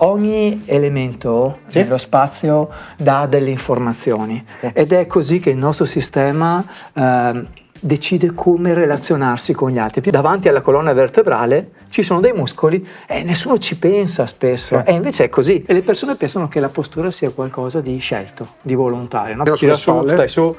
ogni elemento nello spazio dà delle informazioni ed è così che il nostro sistema decide come relazionarsi con gli altri. Davanti alla colonna vertebrale ci sono dei muscoli e nessuno ci pensa spesso, e invece è così. E le persone pensano che la postura sia qualcosa di scelto, di volontario, no? Tira su, stai su,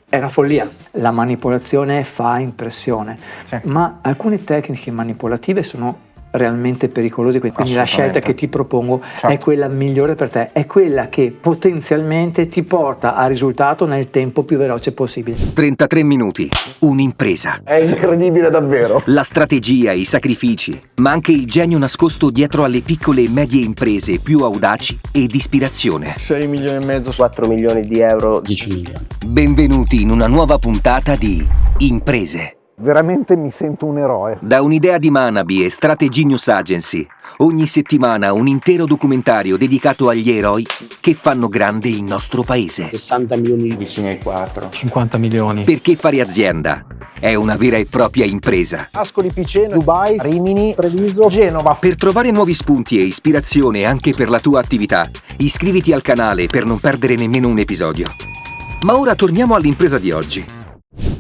è una follia. La manipolazione fa impressione, ma alcune tecniche manipolative sono realmente pericolose, quindi la scelta che ti propongo è quella migliore per te, è quella che potenzialmente ti porta al risultato nel tempo più veloce possibile. 33 minuti, un'impresa. È incredibile davvero. La strategia, i sacrifici, ma anche il genio nascosto dietro alle piccole e medie imprese più audaci e di ispirazione. 6 milioni e mezzo, 4 milioni di euro, 10 milioni. Benvenuti in una nuova puntata di Imprese. veramente mi sento un eroe. Da un'idea di Manabi e Strategy News Agency, ogni settimana un intero documentario dedicato agli eroi che fanno grande il nostro paese. 60 milioni vicini ai 4. 50 milioni. Perché fare azienda è una vera e propria impresa. Ascoli Piceno, Dubai, Rimini, Treviso, Genova. Per trovare nuovi spunti e ispirazione anche per la tua attività, iscriviti al canale per non perdere nemmeno un episodio. Ma ora torniamo all'impresa di oggi.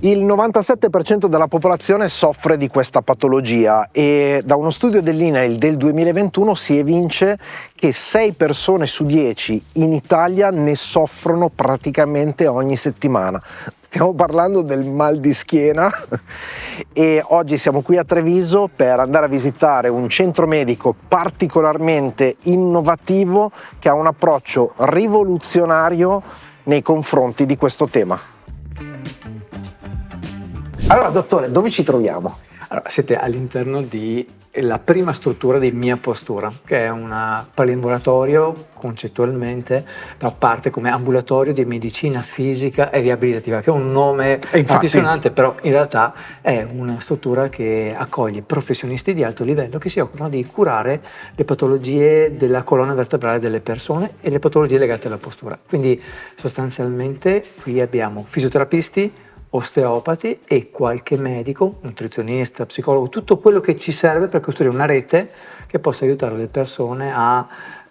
Il 97% della popolazione soffre di questa patologia e da uno studio dell'INAIL del 2021 si evince che 6 persone su 10 in Italia ne soffrono praticamente ogni settimana. Stiamo parlando del mal di schiena e oggi siamo qui a Treviso per andare a visitare un centro medico particolarmente innovativo che ha un approccio rivoluzionario nei confronti di questo tema. Allora, dottore, dove ci troviamo? Allora, siete all'interno della prima struttura di Mia Postura, che è un poliambulatorio, concettualmente parte come ambulatorio di medicina fisica e riabilitativa, che è un nome altisonante, però in realtà è una struttura che accoglie professionisti di alto livello che si occupano di curare le patologie della colonna vertebrale delle persone e le patologie legate alla postura. Quindi sostanzialmente qui abbiamo fisioterapisti, osteopati e qualche medico, nutrizionista, psicologo, tutto quello che ci serve per costruire una rete che possa aiutare le persone a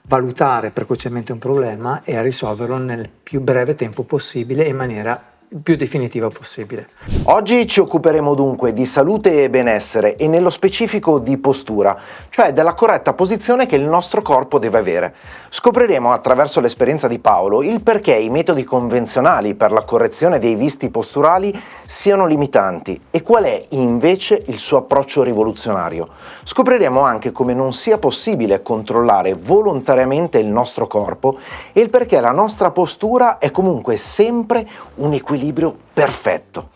valutare precocemente un problema e a risolverlo nel più breve tempo possibile e in maniera più definitiva possibile. Oggi ci occuperemo dunque di salute e benessere e nello specifico di postura, cioè della corretta posizione che il nostro corpo deve avere. Scopriremo attraverso l'esperienza di Paolo il perché i metodi convenzionali per la correzione dei visti posturali siano limitanti e qual è invece il suo approccio rivoluzionario. Scopriremo anche come non sia possibile controllare volontariamente il nostro corpo e il perché la nostra postura è comunque sempre un equilibrio perfetto.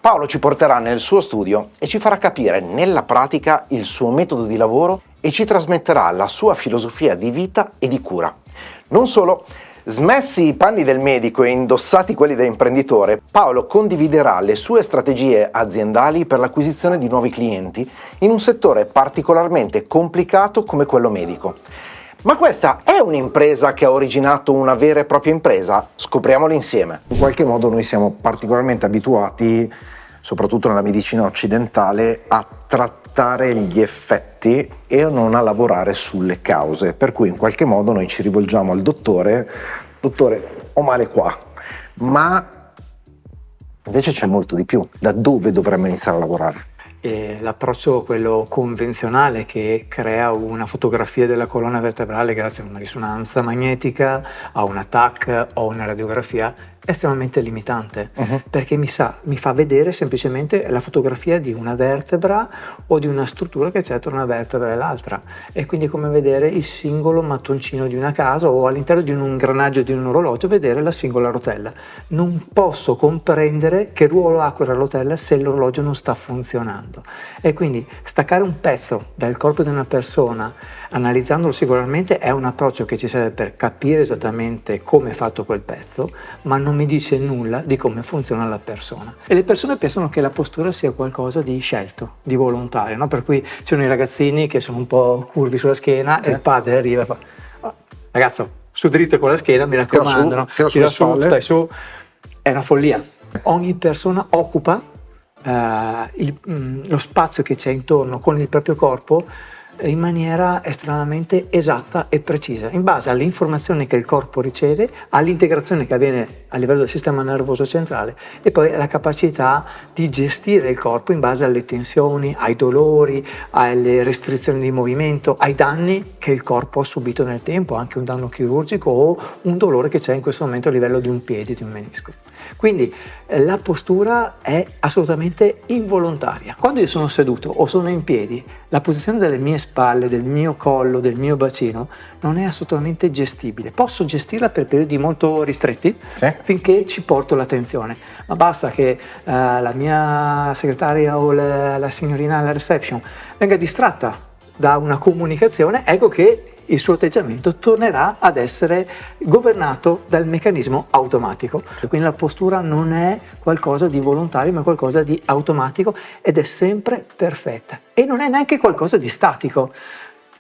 Paolo ci porterà nel suo studio e ci farà capire nella pratica il suo metodo di lavoro e ci trasmetterà la sua filosofia di vita e di cura. Non solo, smessi i panni del medico e indossati quelli da imprenditore, Paolo condividerà le sue strategie aziendali per l'acquisizione di nuovi clienti in un settore particolarmente complicato come quello medico. Ma questa è un'impresa che ha originato una vera e propria impresa? Scopriamolo insieme. In qualche modo noi siamo particolarmente abituati, soprattutto nella medicina occidentale, a trattare gli effetti e non a lavorare sulle cause. Per cui in qualche modo noi ci rivolgiamo al dottore, ho male qua, ma invece c'è molto di più. Da dove dovremmo iniziare a lavorare? E l'approccio, quello convenzionale, che crea una fotografia della colonna vertebrale grazie a una risonanza magnetica, a una TAC o una radiografia, è estremamente limitante, perché mi fa vedere semplicemente la fotografia di una vertebra o di una struttura che c'è tra una vertebra e l'altra. È quindi come vedere il singolo mattoncino di una casa o all'interno di un ingranaggio di un orologio vedere la singola rotella. Non posso comprendere che ruolo ha quella rotella se l'orologio non sta funzionando. E quindi staccare un pezzo dal corpo di una persona, analizzandolo singolarmente, è un approccio che ci serve per capire esattamente come è fatto quel pezzo, ma non mi dice nulla di come funziona la persona. E le persone pensano che la postura sia qualcosa di scelto, di volontario, no? Per cui ci sono i ragazzini che sono un po' curvi sulla schiena e il padre arriva e fa: "Oh, ragazzo, su dritto con la schiena, mi raccomando, no? Tira su, stai su". È una follia. Ogni persona occupa lo spazio che c'è intorno con il proprio corpo in maniera estremamente esatta e precisa, in base alle informazioni che il corpo riceve, all'integrazione che avviene a livello del sistema nervoso centrale e poi alla capacità di gestire il corpo in base alle tensioni, ai dolori, alle restrizioni di movimento, ai danni che il corpo ha subito nel tempo, anche un danno chirurgico o un dolore che c'è in questo momento a livello di un piede, di un menisco. Quindi la postura è assolutamente involontaria. Quando io sono seduto o sono in piedi, la posizione delle mie spalle, del mio collo, del mio bacino non è assolutamente gestibile. Posso gestirla per periodi molto ristretti finché ci porto l'attenzione, ma basta che la mia segretaria o la signorina alla reception venga distratta da una comunicazione, ecco che il suo atteggiamento tornerà ad essere governato dal meccanismo automatico. Quindi la postura non è qualcosa di volontario, ma qualcosa di automatico ed è sempre perfetta. E non è neanche qualcosa di statico.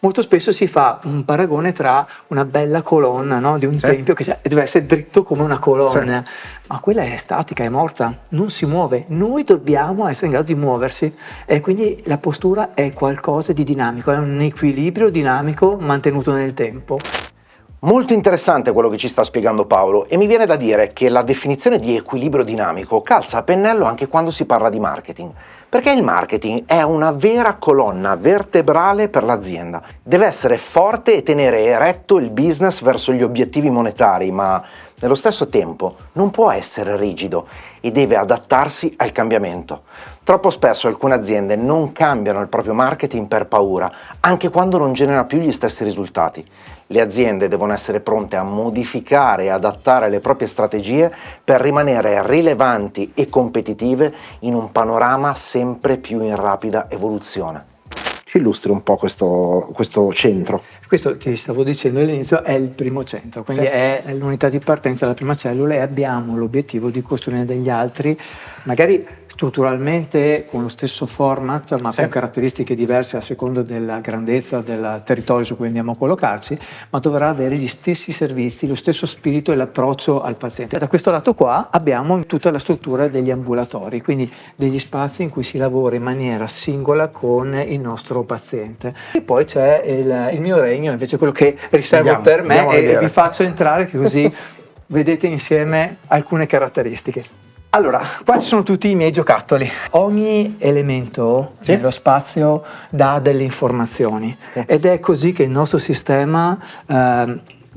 Molto spesso si fa un paragone tra una bella colonna, no, di un tempio che deve essere dritto come una colonna, ma quella è statica, è morta, non si muove. Noi dobbiamo essere in grado di muoversi e quindi la postura è qualcosa di dinamico, è un equilibrio dinamico mantenuto nel tempo. Molto interessante quello che ci sta spiegando Paolo e mi viene da dire che la definizione di equilibrio dinamico calza a pennello anche quando si parla di marketing, perché il marketing è una vera colonna vertebrale per l'azienda. Deve essere forte e tenere eretto il business verso gli obiettivi monetari, ma nello stesso tempo non può essere rigido e deve adattarsi al cambiamento. Troppo spesso alcune aziende non cambiano il proprio marketing per paura, anche quando non genera più gli stessi risultati. Le aziende devono essere pronte a modificare e adattare le proprie strategie per rimanere rilevanti e competitive in un panorama sempre più in rapida evoluzione. Ci illustri un po' questo centro. Questo che stavo dicendo all'inizio è il primo centro, quindi è l'unità di partenza, la prima cellula, e abbiamo l'obiettivo di costruire degli altri, magari strutturalmente con lo stesso format, ma con caratteristiche diverse a seconda della grandezza del territorio su cui andiamo a collocarci, ma dovrà avere gli stessi servizi, lo stesso spirito e l'approccio al paziente. Da questo lato qua abbiamo tutta la struttura degli ambulatori, quindi degli spazi in cui si lavora in maniera singola con il nostro paziente. E poi c'è il mio regno, invece quello che riservo per me, e vi faccio entrare così vedete insieme alcune caratteristiche. Allora, qua ci sono tutti i miei giocattoli. Ogni elemento nello spazio dà delle informazioni ed è così che il nostro sistema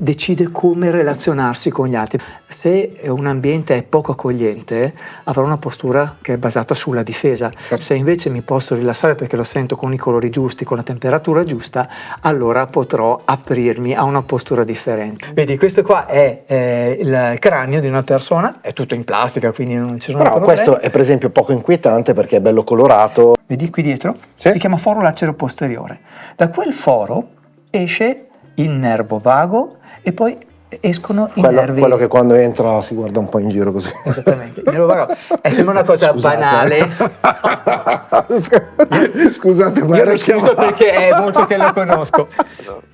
decide come relazionarsi con gli altri. Se un ambiente è poco accogliente, avrò una postura che è basata sulla difesa. Se invece mi posso rilassare perché lo sento con i colori giusti, con la temperatura giusta, allora potrò aprirmi a una postura differente. Vedi, questo qua è il cranio di una persona, è tutto in plastica, quindi non ci sono problemi. Questo è per esempio poco inquietante perché è bello colorato. Vedi qui dietro? Si chiama foro lacero posteriore. Da quel foro esce il nervo vago e poi escono i nervi. Quello che quando entra si guarda un po' in giro così. Esattamente. Il nervo vago sembra una cosa banale. Scusate, io lo scuso perché è molto che lo conosco.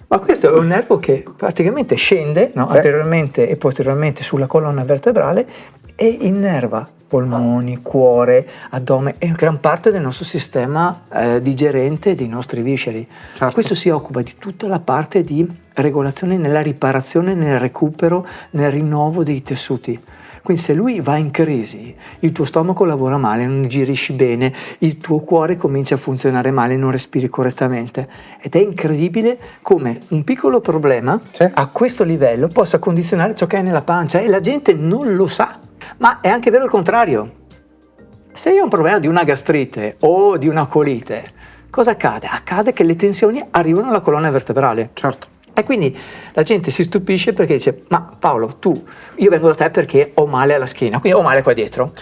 Ma questo è un nervo che praticamente scende anteriormente e posteriormente sulla colonna vertebrale e innerva polmoni, cuore, addome e gran parte del nostro sistema digerente dei nostri visceri. Questo si occupa di tutta la parte di regolazione nella riparazione, nel recupero, nel rinnovo dei tessuti. Quindi se lui va in crisi, il tuo stomaco lavora male, non digerisci bene, il tuo cuore comincia a funzionare male, non respiri correttamente. Ed è incredibile come un piccolo problema a questo livello possa condizionare ciò che è nella pancia e la gente non lo sa. Ma è anche vero il contrario. Se io ho un problema di una gastrite o di una colite, cosa accade? Accade che le tensioni arrivano alla colonna vertebrale. Certo. E quindi la gente si stupisce perché dice: ma Paolo, io vengo da te perché ho male alla schiena, quindi ho male qua dietro.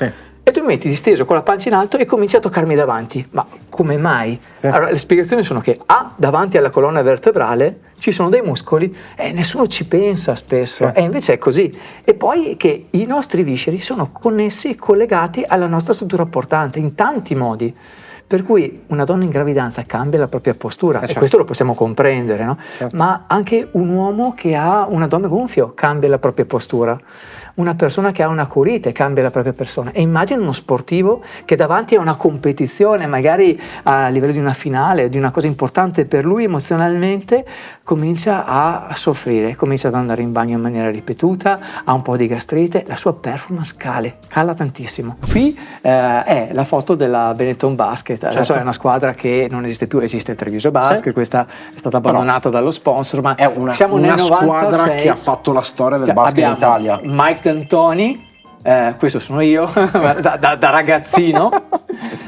E tu mi metti disteso con la pancia in alto e cominci a toccarmi davanti. Ma come mai? Allora, le spiegazioni sono che davanti alla colonna vertebrale ci sono dei muscoli e nessuno ci pensa spesso, e invece è così. E poi che i nostri visceri sono connessi e collegati alla nostra struttura portante in tanti modi. Per cui una donna in gravidanza cambia la propria postura, e questo lo possiamo comprendere, no? Ma anche un uomo che ha un addome gonfio cambia la propria postura. una persona che ha una curite cambia la propria persona, e immagina uno sportivo che davanti a una competizione, magari a livello di una finale, di una cosa importante per lui emozionalmente, comincia a soffrire, comincia ad andare in bagno in maniera ripetuta, ha un po' di gastrite, la sua performance cala tantissimo. Qui è la foto della Benetton Basket, adesso è una squadra che non esiste più, esiste il Treviso Basket, questa è stata abbandonata dallo sponsor, ma è una squadra che ha fatto la storia del basket in Italia. Mike D'Antoni, questo sono io da ragazzino,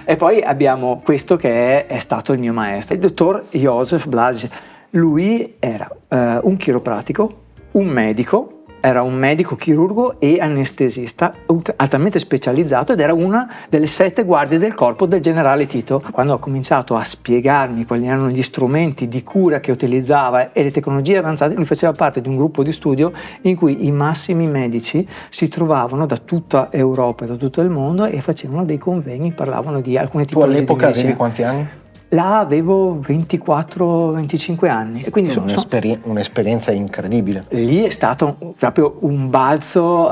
e poi abbiamo questo che è stato il mio maestro, il dottor Josef Blasic. Lui era un chiropratico, un medico, era un medico chirurgo e anestesista altamente specializzato, ed era una delle 7 guardie del corpo del generale Tito. Quando ho cominciato a spiegarmi quali erano gli strumenti di cura che utilizzava e le tecnologie avanzate, lui faceva parte di un gruppo di studio in cui i massimi medici si trovavano da tutta Europa e da tutto il mondo e facevano dei convegni, parlavano di alcune tipologie di medicina. Tu all'epoca avevi quanti anni? Là avevo 24-25 anni e quindi un'esperienza incredibile. Lì è stato proprio un balzo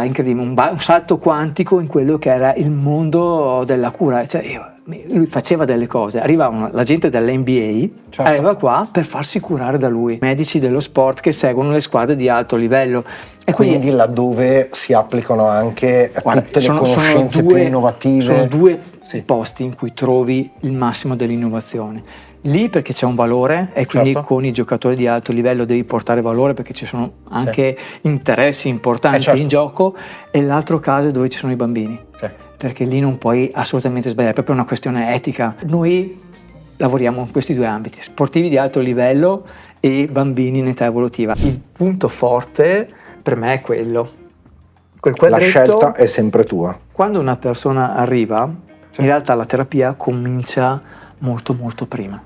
incredibile, un salto quantico in quello che era il mondo della cura. Cioè, lui faceva delle cose, arrivava la gente dell'NBA, certo, arriva qua per farsi curare da lui, medici dello sport che seguono le squadre di alto livello. E quindi laddove si applicano anche tutte le conoscenze più innovative. Sono 2 posti in cui trovi il massimo dell'innovazione. Lì perché c'è un valore e quindi certo, con i giocatori di alto livello devi portare valore perché ci sono anche interessi importanti certo, in gioco, e l'altro caso è dove ci sono i bambini, perché lì non puoi assolutamente sbagliare, è proprio una questione etica. Noi lavoriamo in questi 2 ambiti, sportivi di alto livello e bambini in età evolutiva. Il punto forte per me è quello. Quel quadretto, la scelta è sempre tua. Quando una persona arriva, in realtà la terapia comincia molto molto prima.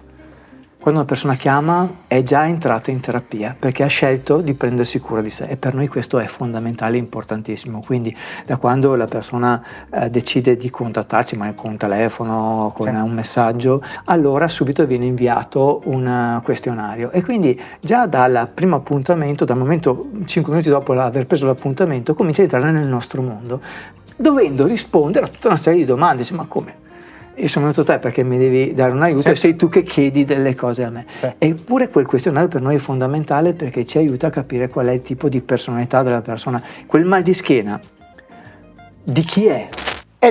Quando una persona chiama è già entrata in terapia perché ha scelto di prendersi cura di sé, e per noi questo è fondamentale e importantissimo. Quindi da quando la persona decide di contattarci, ma con un telefono, con un messaggio, allora subito viene inviato un questionario, e quindi già dal primo appuntamento, dal momento 5 minuti dopo aver preso l'appuntamento, comincia a entrare nel nostro mondo, dovendo rispondere a tutta una serie di domande. Dice, ma come? Io sono venuto a te perché mi devi dare un aiuto, e sei tu che chiedi delle cose a me. Eppure quel questionario per noi è fondamentale perché ci aiuta a capire qual è il tipo di personalità della persona. Quel mal di schiena, di chi è?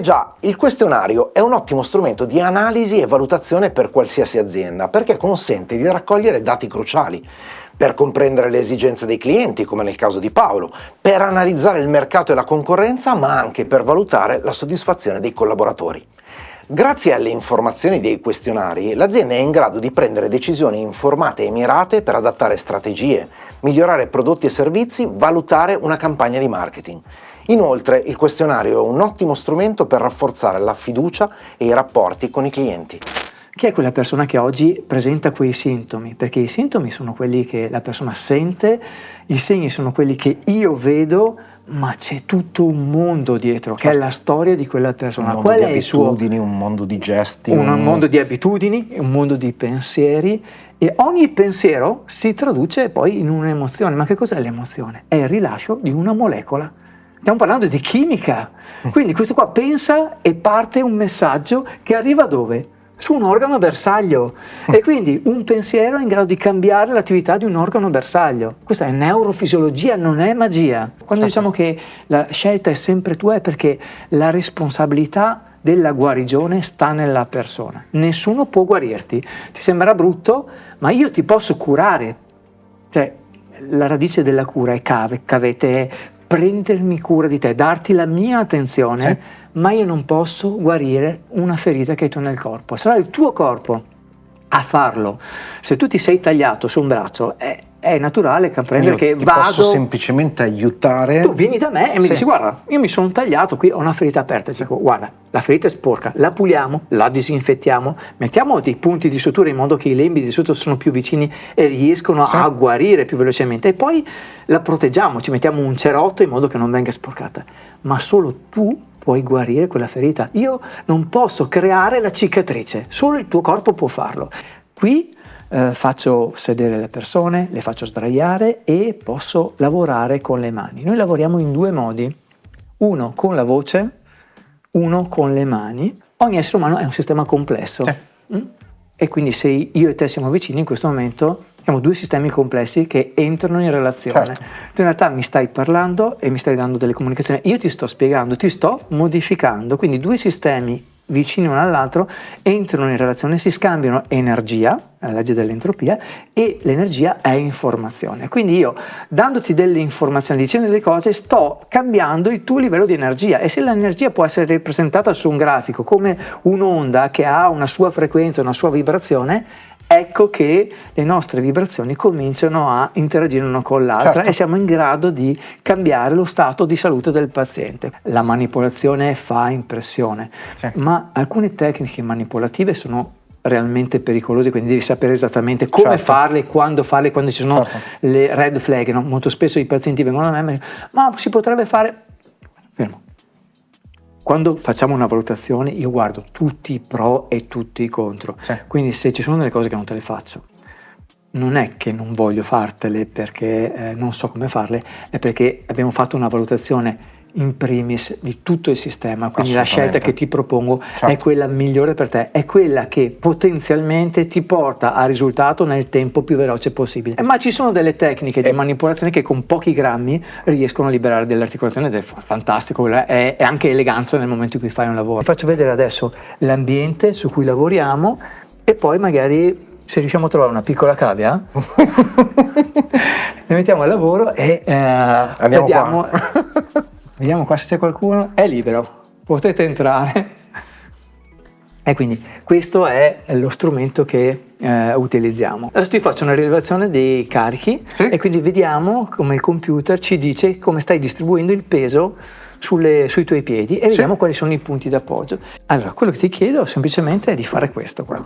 Già, il questionario è un ottimo strumento di analisi e valutazione per qualsiasi azienda, perché consente di raccogliere dati cruciali per comprendere le esigenze dei clienti, come nel caso di Paolo, per analizzare il mercato e la concorrenza, ma anche per valutare la soddisfazione dei collaboratori. Grazie alle informazioni dei questionari, l'azienda è in grado di prendere decisioni informate e mirate per adattare strategie, migliorare prodotti e servizi, valutare una campagna di marketing. Inoltre, il questionario è un ottimo strumento per rafforzare la fiducia e i rapporti con i clienti. Chi è quella persona che oggi presenta quei sintomi? Perché i sintomi sono quelli che la persona sente, i segni sono quelli che io vedo, ma c'è tutto un mondo dietro, che è la storia di quella persona. Un mondo di abitudini, un mondo di gesti. Un mondo di abitudini, un mondo di pensieri, e ogni pensiero si traduce poi in un'emozione. Ma che cos'è l'emozione? È il rilascio di una molecola. Stiamo parlando di chimica. Quindi questo qua pensa e parte un messaggio che arriva dove? Su un organo bersaglio, e quindi un pensiero è in grado di cambiare l'attività di un organo bersaglio. Questa è neurofisiologia, non è magia. Quando diciamo che la scelta è sempre tua, è perché la responsabilità della guarigione sta nella persona. Nessuno può guarirti. Ti sembrerà brutto, ma io ti posso curare. Cioè, la radice della cura è cavete, è prendermi cura di te, darti la mia attenzione, ma io non posso guarire una ferita che hai tu nel corpo. Sarà il tuo corpo a farlo. Se tu ti sei tagliato su un braccio, è naturale comprendere che posso semplicemente aiutare. Tu vieni da me e mi dici, guarda, io mi sono tagliato, qui ho una ferita aperta. Ti dico, guarda, la ferita è sporca, la puliamo, la disinfettiamo, mettiamo dei punti di sutura in modo che i lembi di sutura sono più vicini e riescono a guarire più velocemente, e poi la proteggiamo, ci mettiamo un cerotto in modo che non venga sporcata. Ma solo tu puoi guarire quella ferita. Io non posso creare la cicatrice, solo il tuo corpo può farlo. Qui faccio sedere le persone, le faccio sdraiare e posso lavorare con le mani. Noi lavoriamo in 2 modi, uno con la voce, uno con le mani. Ogni essere umano è un sistema complesso e quindi se io e te siamo vicini in questo momento siamo 2 sistemi complessi che entrano in relazione. Certo. Tu in realtà mi stai parlando e mi stai dando delle comunicazioni, io ti sto spiegando, ti sto modificando, quindi 2 sistemi vicini uno all'altro entrano in relazione, si scambiano energia, la legge dell'entropia, e l'energia è informazione. Quindi io, dandoti delle informazioni, dicendo delle cose, sto cambiando il tuo livello di energia, e se l'energia può essere rappresentata su un grafico come un'onda che ha una sua frequenza, una sua vibrazione, ecco che le nostre vibrazioni cominciano a interagire una con l'altra, certo, e siamo in grado di cambiare lo stato di salute del paziente. La manipolazione fa impressione, ma alcune tecniche manipolative sono realmente pericolose, quindi devi sapere esattamente come certo, farle, quando ci sono certo, le red flag, no? Molto spesso i pazienti vengono da me e mi dicono, ma si potrebbe fare... Fermo. Quando facciamo una valutazione io guardo tutti i pro e tutti i contro, quindi se ci sono delle cose che non te le faccio, non è che non voglio fartele perché non so come farle, è perché abbiamo fatto una valutazione in primis di tutto il sistema, quindi la scelta che ti propongo è quella migliore per te, è quella che potenzialmente ti porta al risultato nel tempo più veloce possibile. Ma ci sono delle tecniche di manipolazione che con pochi grammi riescono a liberare delle articolazioni ed è fantastico, è anche eleganza nel momento in cui fai un lavoro. Ti faccio vedere adesso l'ambiente su cui lavoriamo e poi magari se riusciamo a trovare una piccola cavia ne mettiamo al lavoro e andiamo vediamo qua se c'è qualcuno, è libero, potete entrare. E quindi questo è lo strumento che utilizziamo. Adesso ti faccio una rilevazione dei carichi e quindi vediamo come il computer ci dice come stai distribuendo il peso sui tuoi piedi e vediamo quali sono i punti d'appoggio. Allora, quello che ti chiedo semplicemente è di fare questo qua.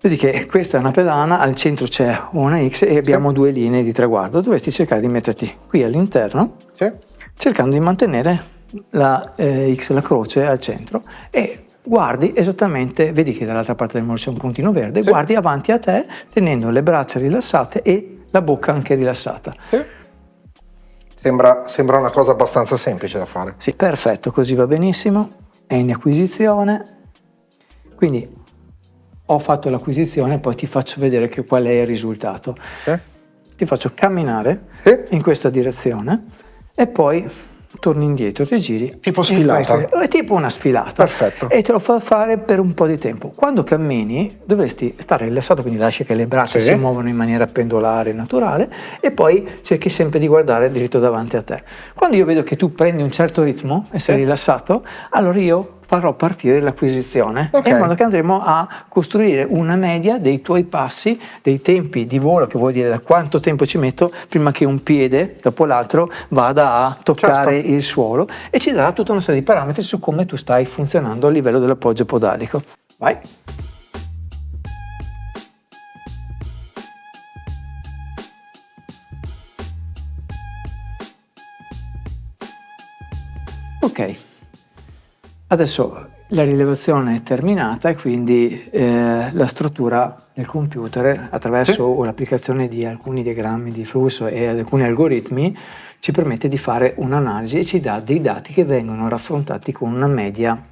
Vedi che questa è una pedana, al centro c'è una X e abbiamo 2 linee di traguardo. Dovresti cercare di metterti qui all'interno, cercando di mantenere la X, la croce, al centro, e guardi esattamente, vedi che dall'altra parte del muro c'è un puntino verde, guardi avanti a te tenendo le braccia rilassate e la bocca anche rilassata. Sembra una cosa abbastanza semplice da fare. Sì, perfetto, così va benissimo, è in acquisizione, quindi ho fatto l'acquisizione, poi ti faccio vedere qual è il risultato. Ti faccio camminare in questa direzione e poi torni indietro, ti giri. Tipo sfilata. È tipo una sfilata. Perfetto. E te lo fa fare per un po' di tempo. Quando cammini dovresti stare rilassato, quindi lasci che le braccia si muovono in maniera pendolare, naturale, e poi cerchi sempre di guardare dritto davanti a te. Quando io vedo che tu prendi un certo ritmo e sei rilassato, allora io farò partire l'acquisizione in modo che andremo a costruire una media dei tuoi passi, dei tempi di volo, che vuol dire da quanto tempo ci metto prima che un piede dopo l'altro vada a toccare il suolo, e ci darà tutta una serie di parametri su come tu stai funzionando a livello dell'appoggio podalico. Vai! Ok. Adesso la rilevazione è terminata e quindi la struttura del computer, attraverso l'applicazione di alcuni diagrammi di flusso e alcuni algoritmi, ci permette di fare un'analisi e ci dà dei dati che vengono raffrontati con una media.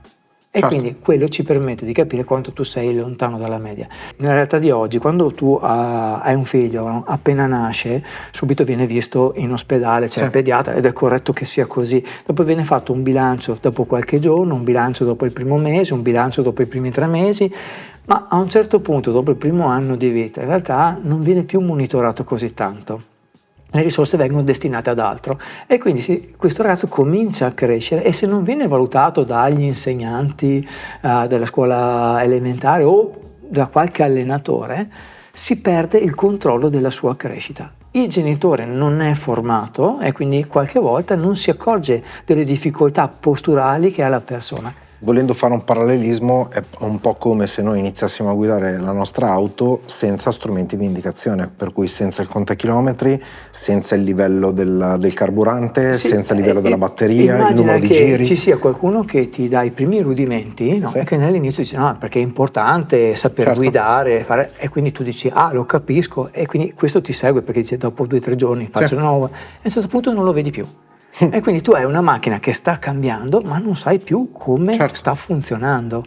E quindi quello ci permette di capire quanto tu sei lontano dalla media. Nella realtà di oggi, quando tu hai un figlio appena nasce, subito viene visto in ospedale, c'è il pediatra, ed è corretto che sia così. Dopo viene fatto un bilancio dopo qualche giorno, un bilancio dopo il primo mese, un bilancio dopo i primi 3 mesi, ma a un certo punto, dopo il primo anno di vita, in realtà non viene più monitorato così tanto. Le risorse vengono destinate ad altro e quindi questo ragazzo comincia a crescere, e se non viene valutato dagli insegnanti della scuola elementare o da qualche allenatore, si perde il controllo della sua crescita. Il genitore non è formato e quindi qualche volta non si accorge delle difficoltà posturali che ha la persona. Volendo fare un parallelismo, è un po' come se noi iniziassimo a guidare la nostra auto senza strumenti di indicazione, per cui senza il contachilometri, senza il livello del carburante, Sì, senza il livello della batteria, il numero di che giri. ci sia qualcuno che ti dà i primi rudimenti, no? Sì. E che all'inizio dice no, perché è importante saper Certo. guidare, e quindi tu dici lo capisco, e quindi questo ti segue perché dice dopo 2 o 3 giorni faccio di nuovo, e a un certo punto non lo vedi più. E quindi tu hai una macchina che sta cambiando ma non sai più come Certo. sta funzionando,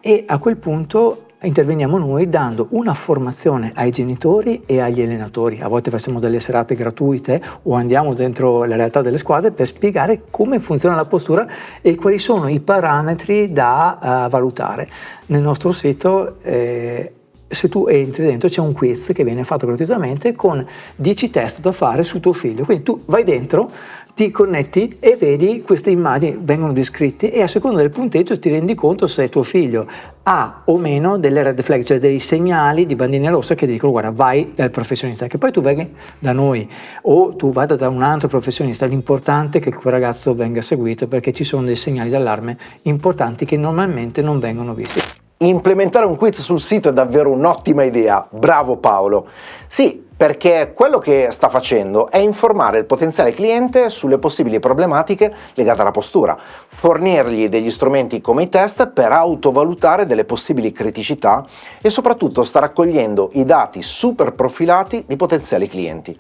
e a quel punto interveniamo noi dando una formazione ai genitori e agli allenatori. A volte facciamo delle serate gratuite o andiamo dentro la realtà delle squadre per spiegare come funziona la postura e quali sono i parametri da valutare. Nel nostro sito se tu entri dentro c'è un quiz che viene fatto gratuitamente con 10 test da fare su tuo figlio, quindi tu vai dentro, ti connetti e vedi queste immagini, vengono descritte, e a seconda del punteggio ti rendi conto se tuo figlio ha o meno delle red flag, cioè dei segnali di bandina rossa che ti dicono guarda vai dal professionista, che poi tu venga da noi o tu vada da un altro professionista. L'importante è che quel ragazzo venga seguito, perché ci sono dei segnali d'allarme importanti che normalmente non vengono visti. Implementare un quiz sul sito è davvero un'ottima idea, bravo Paolo. Sì, perché quello che sta facendo è informare il potenziale cliente sulle possibili problematiche legate alla postura, fornirgli degli strumenti come i test per autovalutare delle possibili criticità e soprattutto sta raccogliendo i dati super profilati di potenziali clienti.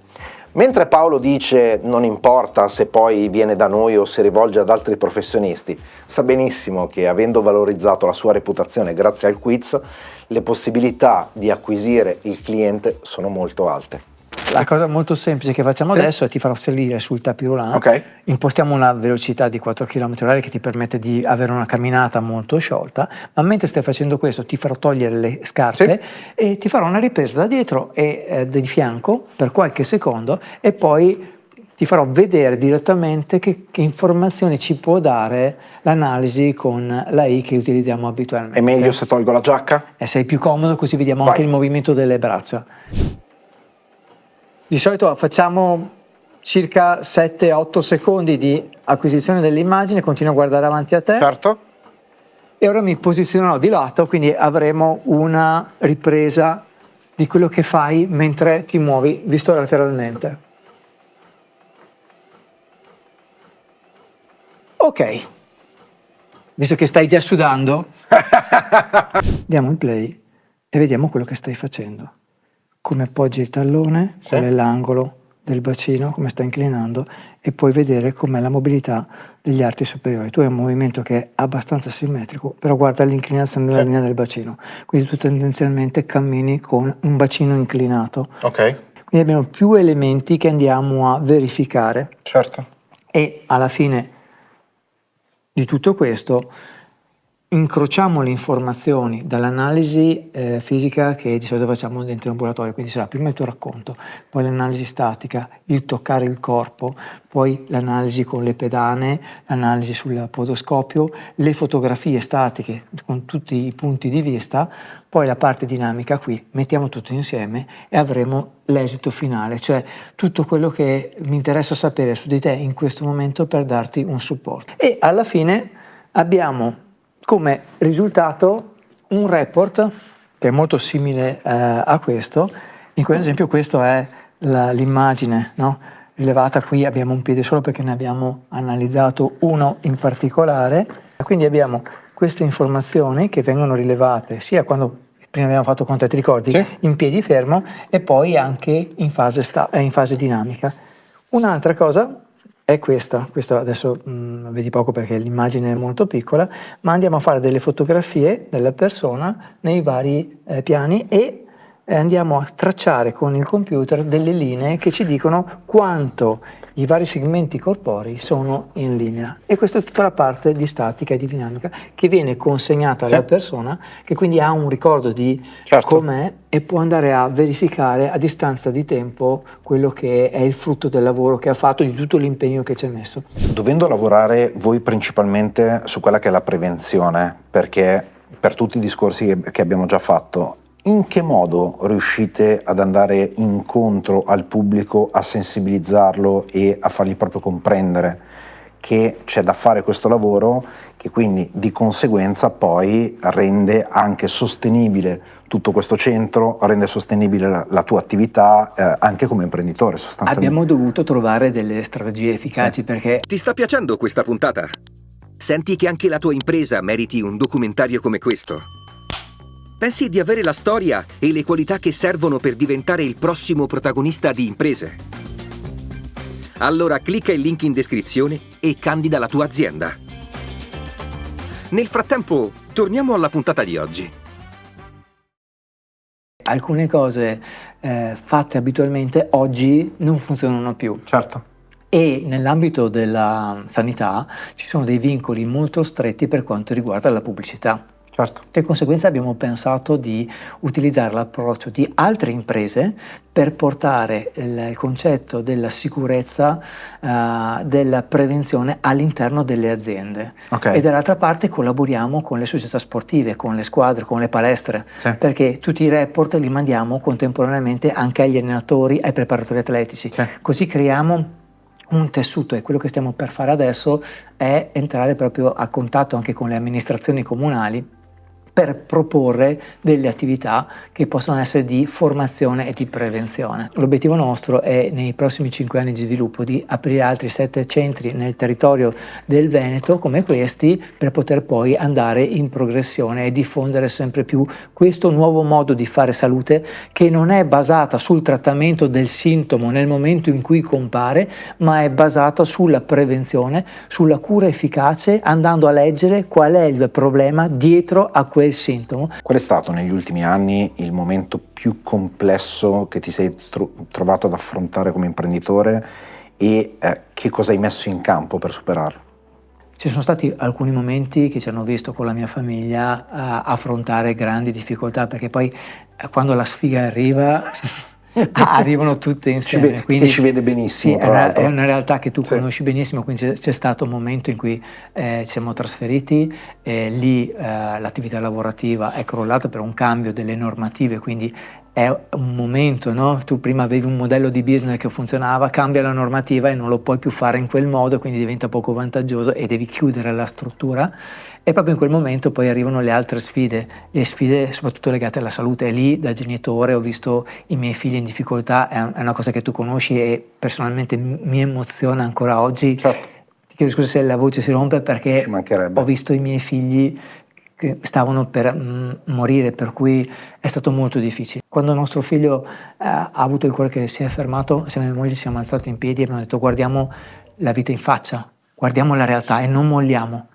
Mentre Paolo dice non importa se poi viene da noi o si rivolge ad altri professionisti, sa benissimo che avendo valorizzato la sua reputazione grazie al quiz, le possibilità di acquisire il cliente sono molto alte. La cosa molto semplice che facciamo adesso è ti farò salire sul tapis roulant, Ok. impostiamo una velocità di 4 km/h che ti permette di avere una camminata molto sciolta, ma mentre stai facendo questo ti farò togliere le scarpe e ti farò una ripresa da dietro e di fianco per qualche secondo, e poi ti farò vedere direttamente che informazioni ci può dare l'analisi con la I che utilizziamo abitualmente. È meglio se tolgo la giacca? Sei più comodo, così vediamo Vai. anche il movimento delle braccia. Di solito facciamo circa 7-8 secondi di acquisizione dell'immagine, continuo a guardare avanti a te. Certo. E ora mi posizionerò di lato, quindi avremo una ripresa di quello che fai mentre ti muovi visto lateralmente. Ok, visto che stai già sudando, diamo il play e vediamo quello che stai facendo. Come appoggi il tallone, qual è l'angolo del bacino, come sta inclinando, e puoi vedere com'è la mobilità degli arti superiori. Tu hai un movimento che è abbastanza simmetrico, però guarda l'inclinazione della linea del bacino, quindi tu tendenzialmente cammini con un bacino inclinato. Ok. Quindi abbiamo più elementi che andiamo a verificare, Certo. e alla fine di tutto questo incrociamo le informazioni dall'analisi fisica che di solito facciamo dentro l'ambulatorio, quindi sarà prima il tuo racconto, poi l'analisi statica, il toccare il corpo, poi l'analisi con le pedane, l'analisi sul podoscopio, le fotografie statiche con tutti i punti di vista, poi la parte dinamica. Qui mettiamo tutto insieme e avremo l'esito finale, cioè tutto quello che mi interessa sapere su di te in questo momento per darti un supporto. E alla fine abbiamo come risultato un report che è molto simile a questo. In esempio questo è l'immagine, no? Rilevata. Qui abbiamo un piede solo perché ne abbiamo analizzato uno in particolare, quindi abbiamo queste informazioni che vengono rilevate sia quando prima abbiamo fatto conto, ti ricordi, in piedi fermo, e poi anche in fase dinamica. Un'altra cosa è questa adesso vedi poco perché l'immagine è molto piccola, ma andiamo a fare delle fotografie della persona nei vari piani e andiamo a tracciare con il computer delle linee che ci dicono quanto i vari segmenti corporei sono in linea, e questa è tutta la parte di statica e di dinamica che viene consegnata alla persona, che quindi ha un ricordo di com'è e può andare a verificare a distanza di tempo quello che è il frutto del lavoro che ha fatto, di tutto l'impegno che ci ha messo. Dovendo lavorare voi principalmente su quella che è la prevenzione, perché per tutti i discorsi che abbiamo già fatto, in che modo riuscite ad andare incontro al pubblico, a sensibilizzarlo e a fargli proprio comprendere che c'è da fare questo lavoro, che quindi di conseguenza poi rende anche sostenibile tutto questo centro, rende sostenibile la tua attività anche come imprenditore sostanzialmente. Abbiamo dovuto trovare delle strategie efficaci perché Ti sta piacendo questa puntata? Senti che anche la tua impresa meriti un documentario come questo? Pensi di avere la storia e le qualità che servono per diventare il prossimo protagonista di Imprese? Allora clicca il link in descrizione e candida la tua azienda. Nel frattempo, torniamo alla puntata di oggi. alcune cose fatte abitualmente oggi non funzionano più. Certo. E nell'ambito della sanità ci sono dei vincoli molto stretti per quanto riguarda la pubblicità. Certo. Di conseguenza abbiamo pensato di utilizzare l'approccio di altre imprese per portare il concetto della sicurezza, della prevenzione all'interno delle aziende. Ok. E dall'altra parte collaboriamo con le società sportive, con le squadre, con le palestre, Sì. perché tutti i report li mandiamo contemporaneamente anche agli allenatori, ai preparatori atletici. Sì. Così creiamo un tessuto, e quello che stiamo per fare adesso è entrare proprio a contatto anche con le amministrazioni comunali per proporre delle attività che possono essere di formazione e di prevenzione. L'obiettivo nostro è nei prossimi 5 anni di sviluppo di aprire altri 7 centri nel territorio del Veneto come questi, per poter poi andare in progressione e diffondere sempre più questo nuovo modo di fare salute, che non è basata sul trattamento del sintomo nel momento in cui compare, ma è basata sulla prevenzione, sulla cura efficace, andando a leggere qual è il problema dietro a quel sintomo. Qual è stato negli ultimi anni il momento più complesso che ti sei trovato ad affrontare come imprenditore e che cosa hai messo in campo per superarlo? Ci sono stati alcuni momenti che ci hanno visto con la mia famiglia affrontare grandi difficoltà, perché poi quando la sfiga arriva arrivano tutte insieme. Quindi ci vede benissimo. Sì, tra l'altro. è una realtà che tu Sì. conosci benissimo, quindi c'è stato un momento in cui ci siamo trasferiti, lì l'attività lavorativa è crollata per un cambio delle normative, quindi è un momento, no? Tu prima avevi un modello di business che funzionava, cambia la normativa e non lo puoi più fare in quel modo, quindi diventa poco vantaggioso e devi chiudere la struttura. E proprio in quel momento poi arrivano le altre sfide, le sfide soprattutto legate alla salute. E lì da genitore ho visto i miei figli in difficoltà, è una cosa che tu conosci e personalmente mi emoziona ancora oggi. Certo. Ti chiedo scusa se la voce si rompe, perché Ci mancherebbe. ho visto i miei figli che stavano per morire, per cui è stato molto difficile. Quando nostro figlio ha avuto il cuore che si è fermato, insieme a mia moglie ci siamo alzati in piedi e abbiamo detto: guardiamo la vita in faccia, guardiamo la realtà e non molliamo.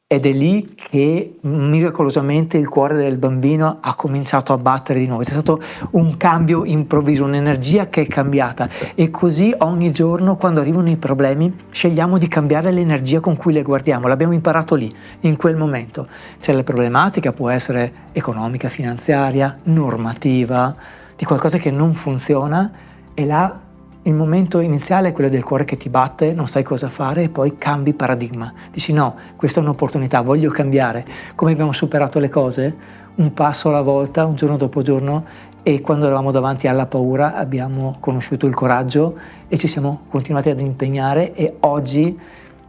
Ed è lì che miracolosamente il cuore del bambino ha cominciato a battere di nuovo. È stato un cambio improvviso, un'energia che è cambiata. E così ogni giorno, quando arrivano i problemi, scegliamo di cambiare l'energia con cui le guardiamo. L'abbiamo imparato lì, in quel momento. C'è la problematica, può essere economica, finanziaria, normativa, di qualcosa che non funziona, e là il momento iniziale è quello del cuore che ti batte, non sai cosa fare e poi cambi paradigma. Dici: no, questa è un'opportunità, voglio cambiare. Come abbiamo superato le cose? Un passo alla volta, un giorno dopo giorno, e quando eravamo davanti alla paura abbiamo conosciuto il coraggio e ci siamo continuati ad impegnare, e oggi,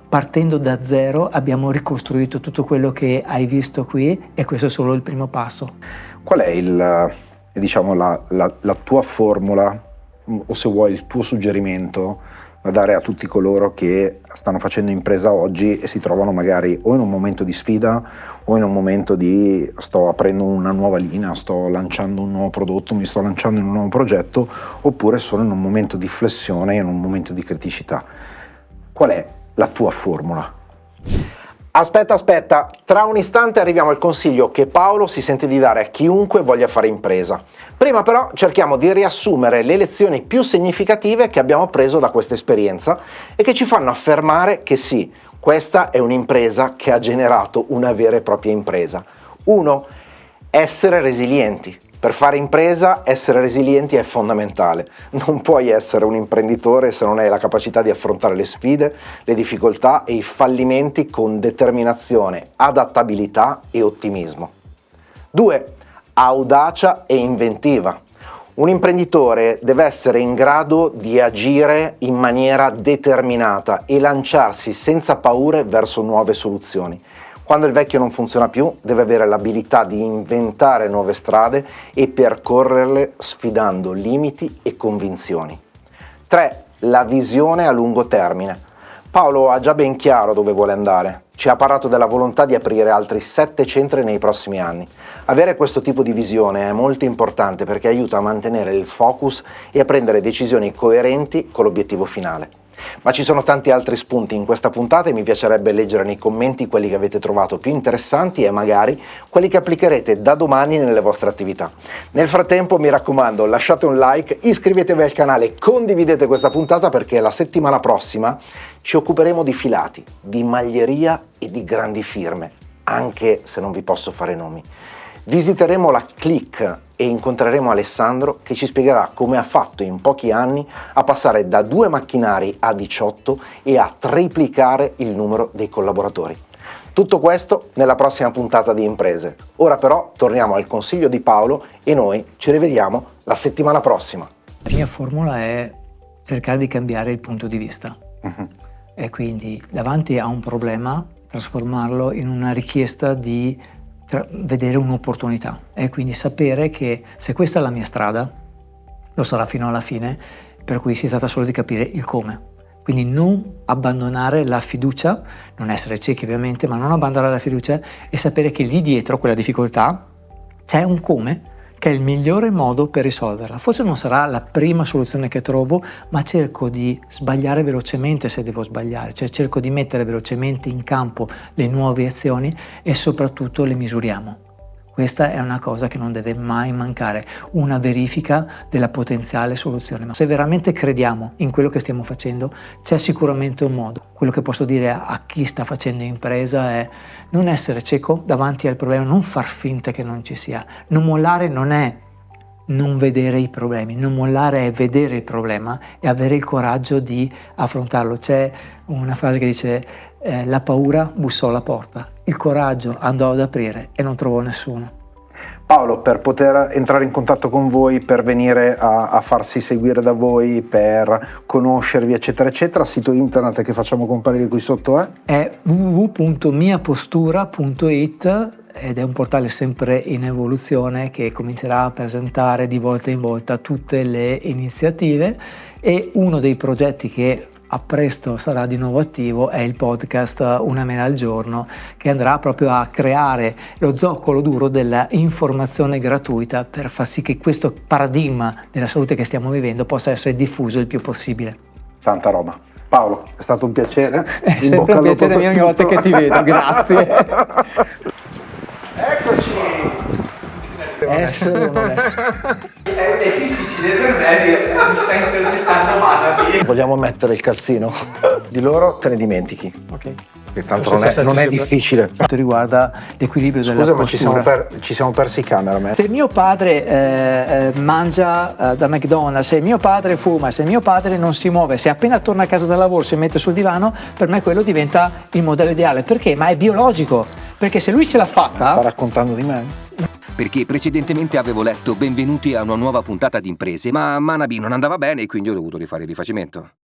partendo da zero, abbiamo ricostruito tutto quello che hai visto qui, e questo è solo il primo passo. Qual è la tua formula, o se vuoi il tuo suggerimento da dare a tutti coloro che stanno facendo impresa oggi e si trovano magari o in un momento di sfida o in un momento di sto aprendo una nuova linea, sto lanciando un nuovo prodotto, mi sto lanciando in un nuovo progetto, oppure sono in un momento di flessione, in un momento di criticità? Qual è la tua formula? Aspetta, tra un istante arriviamo al consiglio che Paolo si sente di dare a chiunque voglia fare impresa. Prima però cerchiamo di riassumere le lezioni più significative che abbiamo preso da questa esperienza e che ci fanno affermare che sì, questa è un'impresa che ha generato una vera e propria impresa. 1. Essere resilienti. Per fare impresa, essere resilienti è fondamentale. Non puoi essere un imprenditore se non hai la capacità di affrontare le sfide, le difficoltà e i fallimenti con determinazione, adattabilità e ottimismo. 2. Audacia e inventiva. Un imprenditore deve essere in grado di agire in maniera determinata e lanciarsi senza paure verso nuove soluzioni. Quando il vecchio non funziona più, deve avere l'abilità di inventare nuove strade e percorrerle sfidando limiti e convinzioni. 3. La visione a lungo termine. Paolo ha già ben chiaro dove vuole andare. Ci ha parlato della volontà di aprire altri 7 centri nei prossimi anni. Avere questo tipo di visione è molto importante perché aiuta a mantenere il focus e a prendere decisioni coerenti con l'obiettivo finale. Ma ci sono tanti altri spunti in questa puntata e mi piacerebbe leggere nei commenti quelli che avete trovato più interessanti e magari quelli che applicherete da domani nelle vostre attività. Nel frattempo, mi raccomando, lasciate un like, iscrivetevi al canale, condividete questa puntata perché la settimana prossima ci occuperemo di filati, di maglieria e di grandi firme, anche se non vi posso fare nomi. Visiteremo la Click e incontreremo Alessandro che ci spiegherà come ha fatto in pochi anni a passare da 2 macchinari a 18 e a triplicare il numero dei collaboratori. Tutto questo nella prossima puntata di Imprese. Ora però torniamo al consiglio di Paolo e noi ci rivediamo la settimana prossima. La mia formula è cercare di cambiare il punto di vista. E quindi davanti a un problema trasformarlo in una richiesta di vedere un'opportunità e quindi sapere che se questa è la mia strada lo sarà fino alla fine, per cui si tratta solo di capire il come. Quindi non abbandonare la fiducia, non essere ciechi ovviamente, ma non abbandonare la fiducia e sapere che lì dietro quella difficoltà c'è un come che è il migliore modo per risolverla. Forse non sarà la prima soluzione che trovo, ma cerco di sbagliare velocemente se devo sbagliare, cioè cerco di mettere velocemente in campo le nuove azioni e soprattutto le misuriamo. Questa è una cosa che non deve mai mancare, una verifica della potenziale soluzione. Ma se veramente crediamo in quello che stiamo facendo, c'è sicuramente un modo. Quello che posso dire a chi sta facendo impresa è non essere cieco davanti al problema, non far finta che non ci sia. Non mollare non è non vedere i problemi, non mollare è vedere il problema e avere il coraggio di affrontarlo. C'è una frase che dice la paura bussò alla porta, il coraggio andò ad aprire e non trovò nessuno. Paolo, per poter entrare in contatto con voi, per venire a farsi seguire da voi, per conoscervi eccetera eccetera, sito internet che facciamo comparire qui sotto è www.miapostura.it ed è un portale sempre in evoluzione che comincerà a presentare di volta in volta tutte le iniziative, e uno dei progetti che a presto sarà di nuovo attivo è il podcast Una mela al giorno, che andrà proprio a creare lo zoccolo duro della informazione gratuita per far sì che questo paradigma della salute che stiamo vivendo possa essere diffuso il più possibile. Tanta roba. Paolo, è stato un piacere. È sempre un piacere mio ogni volta che ti vedo, grazie. Eccoci! Essere o non essere? È difficile per me, mi sta intervistando Manabi. Vogliamo mettere il calzino? Di loro te ne dimentichi. Ok. Che tanto non è difficile. Per quanto riguarda l'equilibrio della Scusa, ma postura. ci siamo persi i cameraman. Se mio padre mangia da McDonald's, se mio padre fuma, se mio padre non si muove, se appena torna a casa dal lavoro si mette sul divano, per me quello diventa il modello ideale. Perché? Ma è biologico. Perché se lui ce l'ha fatta... Sta raccontando di me? Perché precedentemente avevo letto benvenuti a una nuova puntata di Imprese, ma Manabi non andava bene e quindi ho dovuto rifare il rifacimento.